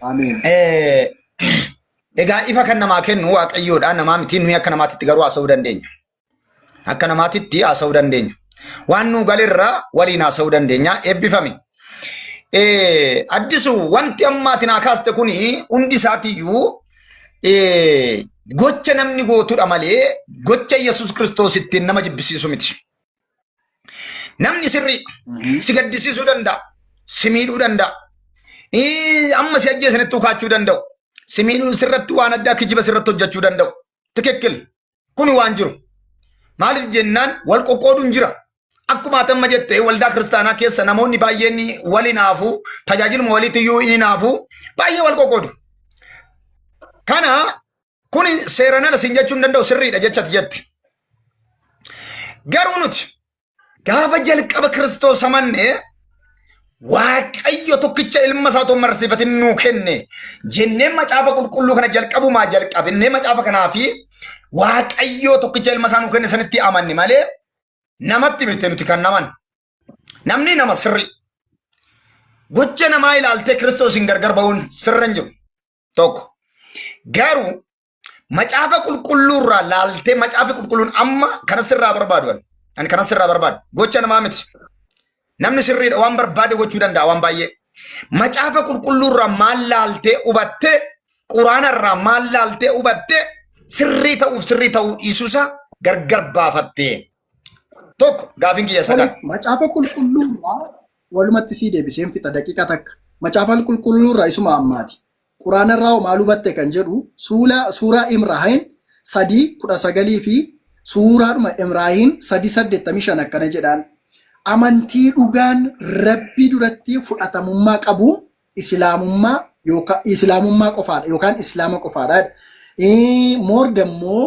Ameen. Egaa ifa kan namaa kennu Waaqayyoodha. Namaa miti nuyi akka namaatitti garuu haasa'uu dandeenya. Akka namaatitti haasa'uu dandeenya. Waan nu galirraa waliin haasa'uu dandeenya. Eebbifame. Addisu wanti ammaatiin akaaste kuni hundi isaatiiyyuu gocha namni gootudha malee gocha Yesuus Kiristoos ittiin nama jibbisiisu miti. Namni sirrii si gaddisiisuu danda'a. Si miidhuu danda'a. Amma si ajjeesanitti kaachuu danda'u. Si miidhuu sirratti waan addaa kijiba sirratti hojjechuu danda'u. Tikikkil. Kuni waan jiru. Maaliif jennaan wal qoqqooduun jira. Akkuma atamma jettee waldaa kiristaanaa keessa namoonni baay'een waliin haafuu tajaajiluma waliitiyyuu inni haafuu baay'ee wal qoqqoodu. Kana kuni seeraan ala siin jechuun danda'u sirriidha jechati jette. Garuu nuti gaafa jalqaba Kiristoos amannee Waaqayyo tokkicha ilma isaa otoo marsiifatin nuu kenne jennee macaafa qulqulluu kana jalqabumaa jalqabnee macaafa kanaa fi Waaqayyo tokkicha ilma isaa nuu kenne sanitti amanne malee namatti miti nuti kan naman. Namni nama sirri. Gocha namaa ilaaltee Kiristoosiin gargar ba'uun sirra hin jiru. Tokko. Garuu macaafa qulqulluurraa laaltee macaafa qulqulluun amma kana sirraa barbaadu. Ani kana sirraa barbaadu. Gocha namaa miti. Namni sirriidha waan barbaade gochuu danda'a waan baay'ee. Macaafa qulqulluurraa maal laaltee hubattee quraanarraa maal laaltee hubattee sirrii ta'uu dhiisuusaa gargar baafattee. Tokko gaafin kiyya sagal. Macaafa qulqulluurraa walumatti sii deebiseen fixa daqiiqa takka. Macaafa qulqulluurraa isuma ammaati. Quraanarraa maal hubatte kan jedhu suuraa Imraahiin 3:19 fi suuraadhuma Imraahiin 3:85 akkana jedhaan. Amantii dhugaan Rabbii duratti fudhatamummaa qabu islaamummaa qofaadha yookaan islaama qofaadha. Moordammoo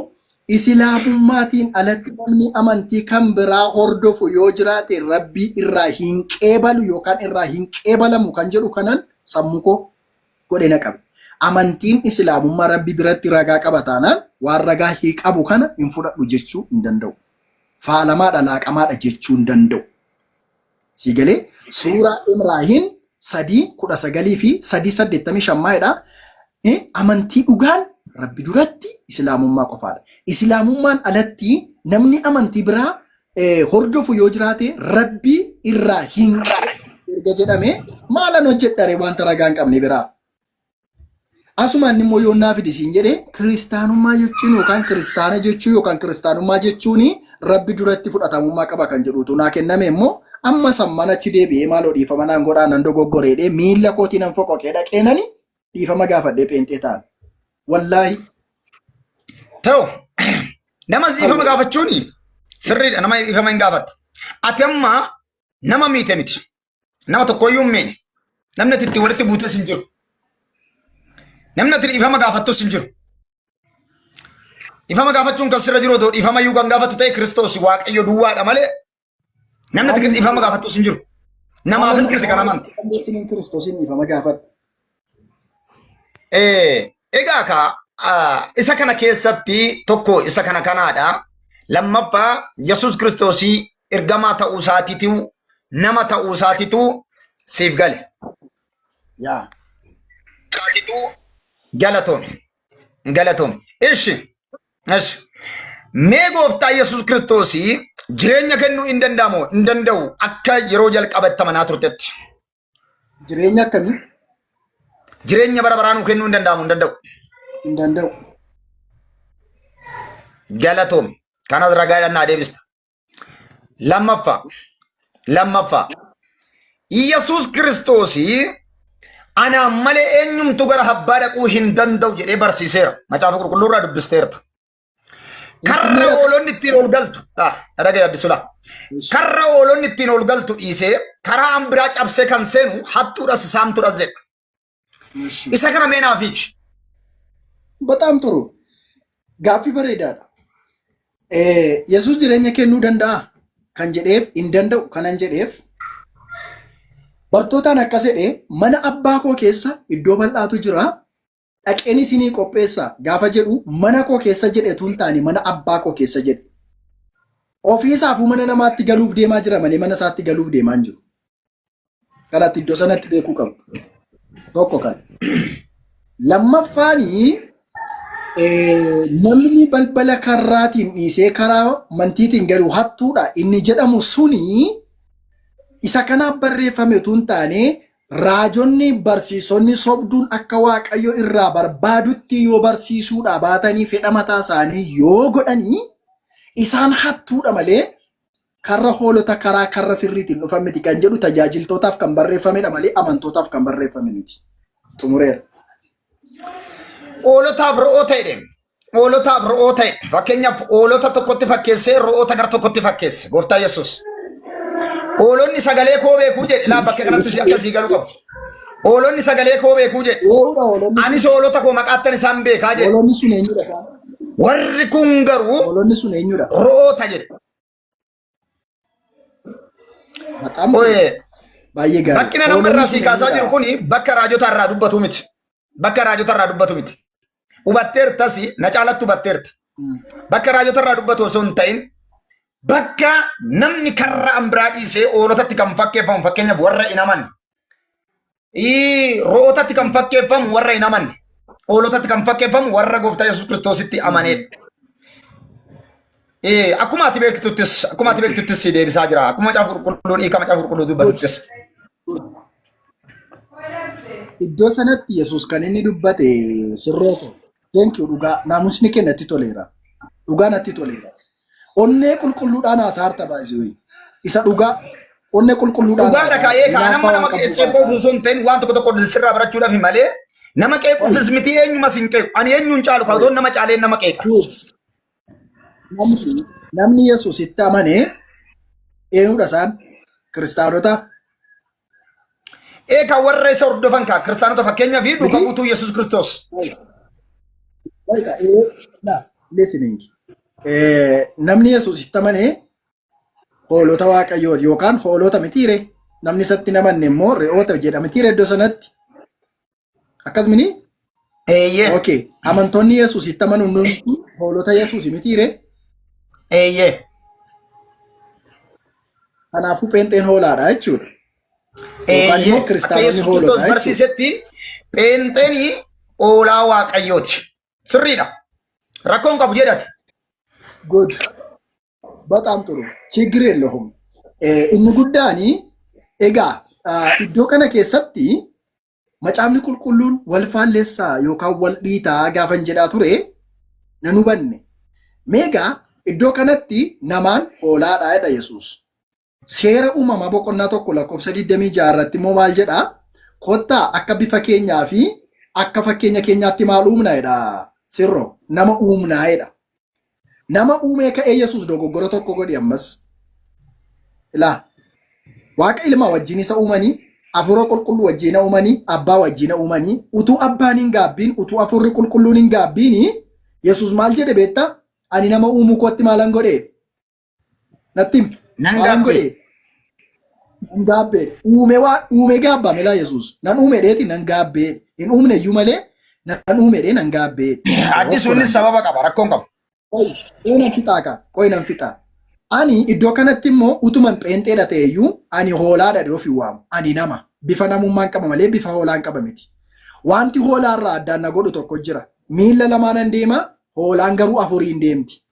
islaamummaatiin alatti namni amantii kan biraa hordofu yoo jiraate Rabbii irraa hin qeebalu yookaan irraa hin qeebalamu kan jedhu kanan sammuu koo godhena qabe. Amantiin islaamummaa Rabbii biratti ragaa qaba taanaan waan ragaa hin qabu kana hin fudhadhu jechuu hin danda'u. Faalamaadha laaqamaadha jechuu hin danda'u. Sigalee suuraa Imraahiin 3:19 fi 3:85 maayidha. Amantii dhugaan Rabbi duratti islaamummaa qofaadha. Islaamummaan alatti namni amantii biraa hordofu yoo jiraate Rabbi irraa hin erga jedhame maalan hojjedhare wanta ragaa hin qabne biraa. Asumaan immoo yoo naaf idisiin jedhee kiristaanummaa jechuun yookaan kiristaana jechuu yookaan kiristaanummaa jechuun Rabbi duratti fudhatamummaa qaba kan jedhutu naa kenname immoo amma samman achi deebi'ee maaloo dhiifama naan godhaa nan dogoggoreedhee miilla kootii nan foqoqee dhaqeenani dhiifama gaafadhee pheenxee ta'an. Wallaahi. Ta'u namas dhiifama gaafachuun sirriidha nama dhiifama hin gaafatu. Ati amma nama miite miti. Nama tokkoyyuu hin miine. Namni ati itti walitti buutes hin jiru. Namni ati dhiifama gaafattus hin jiru. Dhiifama gaafachuun kan sirra jiru otoo dhiifama iyyuu kan gaafatu ta'e Kiristoos Waaqayyo duwwaadha malee namni ati dhiifama gaafattus hin jiru. Namaafis miti kan amante. Kiristoosiin dhiifama gaafadhu. Egaa isa kana keessatti tokko isa kanaadha. Lammaffaa Yesuus Kiristoosii ergamaa ta'uu isaatiitu nama ta'uu isaatiitu siif gale. Yaa. Galatoome. Ishi. Mee gooftaa Yesuus Kiristoosii jireenya kennuu hin danda'amu hin danda'u akka yeroo jalqabatti amanaa turtetti. Jireenya akkamii? Jireenya bara baraanuu kennuu hin danda'amu hin danda'u. Hin danda'u. Galatoome. Kanas ragaadhaan naa deebista. Lammaffaa. Yesuus Kiristoosii anaan malee eenyumtu gara abbaa dhaquu hin danda'u jedhee barsiiseera. Macaafa qulqulluurraa dubbisteerta. Karra oolonni ittiin ol galtu. Dhagaye addisula. Karra oolonni ittiin ol galtu dhiisee karaa an biraa cabsee kan seenu hattuudhas saamtuudhas jedha. Isa kana mee naaf hiiki. Bataam turu. Gaaffii bareedaadha. Yesuus jireenya kennuu danda'a kan jedheef hin danda'u kanan jedheef bartootaan akkas jedhee mana abbaa koo keessa iddoo bal'aatu jira. Dhaqeen isinii qopheessa gaafa jedhu mana koo keessa jedhetu hin taane mana abbaa koo keessa jedhe. Ofiisaafuu mana namaatti galuuf deemaa jira malee mana isaatti galuuf deemaa hin jiru. Kanatti iddoo sanatti beekuu qabu. Tokko kan. Lammaffaan namni balbala karraatiin dhiisee karaa mantiitiin galu hattuudha inni jedhamu suni isa kanaaf barreeffame utuu hin taane raajonni barsiisonni sobduun akka Waaqayyo irraa barbaadutti yoo barsiisuudha baatanii fedha mataa isaanii yoo godhanii isaan hattuudha malee karra hoolota karaa sirriitiin dhufan miti kan jedhu tajaajiltootaaf kan barreeffamedha malee amantootaaf kan barreeffame miti. Xumureera. Hoolotaaf re'oota jedhame. Hoolotaaf re'oota jedhe. Fakkeenyaaf hoolota tokkotti fakkeessee re'oota gara tokkotti fakkeesse. Gooftaa Yesuus. Hoolonni sagalee koo beekuu jedhe. Laa bakka kanatti akkasii galuu qabu. Hoolonni sagalee koo beekuu jedhe. Anis hoolota koo maqaattan isaan beekaa jedhe. Hoolonni sun eenyudha isaan? Warri kun garuu hoolonni sun eenyudha? Re'oota jedhe. Baay'ee gaarii. Bakkina namarraa sii kaasaa jiru kuni bakka raajota irraa dubbatu miti. Bakka raajota irraa dubbatu miti. Hubatteertas na caalatti hubatteerta. Bakka raajota irraa dubbatu osoo hin ta'in bakka namni karra ambiraa dhiisee hoolotatti kan fakkeeffamu fakkeenyaaf warra hin amanne. Re'ootatti kan fakkeeffamu warra hin amanne. Hoolotatti kan fakkeeffamu warra Gooftaa Yesuus Kiristoositti amanedha. Akkuma ati beektuttis deebisaa jira. Akkuma macaafa qulqulluun hiika macaafa qulqulluu dubbatuttis. Iddoo sanatti Yesuus kan inni dubbate sirroota. Thank you dhugaa naamusni kee natti toleera. Dhugaa natti toleera. Onnee qulqulluudhaan haasaarta baay'ee. Isa dhugaa onnee qulqulluudhaan. Dhugaa dhaqaa'ee kaan amma nama qeequuf osoo hin ta'in waan tokko sirraa barachuudhaaf malee nama qeequufis miti eenyumas hin qeequ. Ani eenyuun caalu kaa'uun nama caalee nama qeeqa. Namni Yesuus itti amanee eenyudha isaan? Kiristaanota. Kan warra isa hordofan kaa kiristaanota fakkeenyaa fi duukaa buutuu Yesuus Kiristoos. Listening. Namni Yesuus itti amanee hoolota Waaqayyooti yookaan hoolota mitiire namni isatti namanne immoo re'oota jedha mitiire iddoo sanatti. Akkasumini? Eeyyee. Okay. Amantoonni Yesuus itti amanuun hoolota Yesuus mitiire? Eeyyee. Kanaafuu pheenxeen hoolaadha jechuudha. Eeyyee. Akka Yesuus Kiristoos barsiisetti pheenxeen hoolaa Waaqayyooti. Sirriidha. Rakkoon qabu jedhati. Good. Bataam turu. Chigri የለውም. Inni guddaan egaa iddoo kana keessatti macaafni qulqulluun wal faalleessaa yookaan wal dhiitaa gaafan jedhaa ture nan hubanne. Meegaa iddoo kanatti namaan hoolaadha jedha Yesuus. Seera uumamaa boqonnaa tokko lakkoofsa 26 irratti immoo maal jedhaa? Kottaa akka bifa keenyaa fi akka fakkeenya keenyaatti maal uumna jedha sirro nama uumnaa jedha. Nama uumee ka'ee Yesuus dogoggora tokko godhi ammas. Ilaa Waaqa ilma wajjin isa uumanii afura qulqulluu wajjin uumanii abbaa wajjin uumanii utuu abbaan hin gaabbiin utuu afurri qulqulluun hin gaabbiin Yesuus maal jedhe beektaa? Ani nama uumuu kootti maalan godhee? Natti maalan godhee? Nan gaabbee. Uume gaabbaa melaa Yesuus. Nan uume dheeti nan gaabbee. Hin uumne iyyuu malee nan uume dhee nan gaabbee. Addisuunis sababa qaba rakkoon qaba. Qoynan fixaa ka qoynan fixaa. Ani iddoo kanatti immoo utuman pheenxeedha ta'eyyuu ani hoolaadha dhee ofii waamu. Ani nama bifa namummaan qaba malee bifa hoolaan qaba miti. Wanti hoolaarraa addaan na godhu tokko jira. Miilla lamaanan deema hoolaan garuu afuriin deemti.